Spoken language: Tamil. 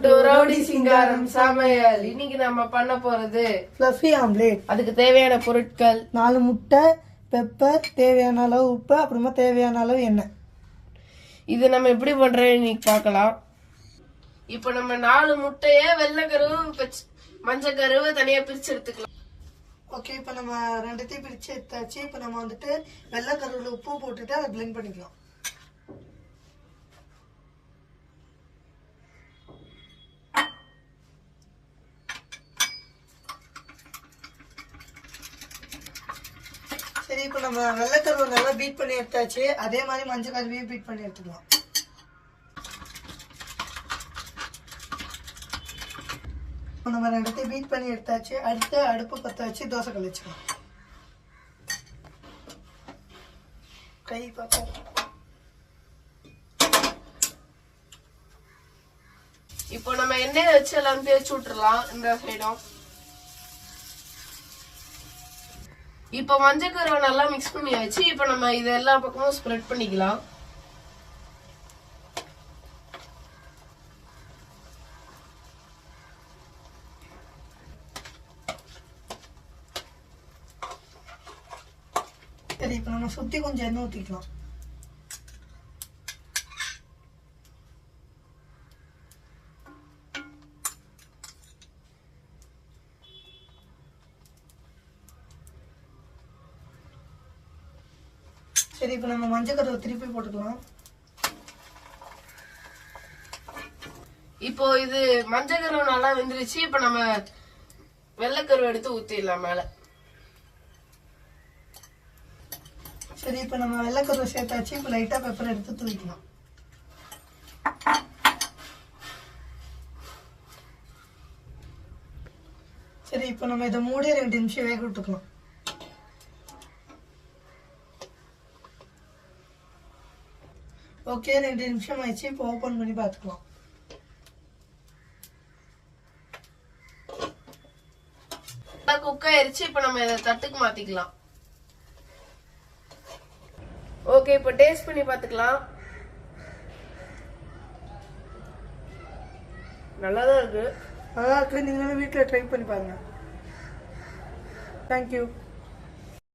டு ரவுடி சிங்காரம் சமையல். இன்னைக்கு நம்ம பண்ண போறது ஃப்ளஃபி ஆம்லேட். அதுக்கு தேவையான பொருட்கள் 4 முட்டை, பெப்பர், தேவையான அளவு உப்பு, அப்புறமா தேவையான அளவு எண்ணெய். இது நம்ம எப்படி பண்றோம்னு இன்னைக்கு பார்க்கலாம். இப்போ நம்ம 4 முட்டைய வெள்ளை கருவு மஞ்சள் கருவு தனியா பிரிச்சு எடுத்துக்கலாம். ஓகே, இப்போ நம்ம ரெண்டுத்தையும் பிரிச்சு எடுத்தாச்சு. இப்போ நம்ம வந்துட்டு வெள்ளை கருவில் உப்பும் போட்டுட்டு அதை பிளெண்ட் பண்ணிக்கலாம். சரி, இப்போ நம்ம வெள்ளைக்கருவை நல்லா பீட் பண்ணி எடுத்தாச்சு. அதே மாதிரி மஞ்சள் கருவையும் பீட் பண்ணி எடுத்துக்கலாம். இப்போ நம்ம ரெண்டுத்தையும் பீட் பண்ணி எடுத்தாச்சு. அடுத்து அடுப்பு பற்ற வச்சு தோசை கல் வச்சுக்கலாம். கை பார்ப்போம். இப்போ நம்ம எண்ணெயை வச்சு எல்லாம் தேய்ச்சி விட்டுறலாம் இந்த சைடும். இப்போ மஞ்சள் கருவை நல்லா மிக்ஸ் பண்ணி வச்சு இப்போ நம்ம இது எல்லா பக்கமும் ஸ்ப்ரெட் பண்ணிக்கலாம். சரி, இப்போ நம்ம சுத்தி கொஞ்சம் எண்ணெய் ஊற்றிக்கலாம். சரி, இப்போ நம்ம மஞ்சள் கருவை திருப்பி போட்டுக்கலாம். இப்போ இது மஞ்சள் கருவு நல்லா வெந்துருச்சு. இப்போ நம்ம வெள்ளைக்கருவை எடுத்து ஊத்திடலாம் மேல. சரி, இப்போ நம்ம வெள்ளைக்கருவை சேர்த்தாச்சு. இப்போ லைட்டா பெப்பர் எடுத்து தூவிக்கலாம். சரி, இப்போ நம்ம இதை மூடி 2 நிமிஷம் வேக விட்டுக்கலாம். ஓகே, 2 நிமிஷம் ஆயிடுச்சு. இப்போ ஓபன் பண்ணி பார்த்துக்கலாம். குக் ஆயிருச்சு. இப்போ நம்ம இதை தட்டுக்கு மாத்திக்கலாம். ஓகே, இப்போ டேஸ்ட் பண்ணி பார்த்துக்கலாம். நல்லாதான் இருக்கு. நல்லா இருக்கு. நீங்களும் வீட்டில் ட்ரை பண்ணி பாருங்க. தேங்க்யூ.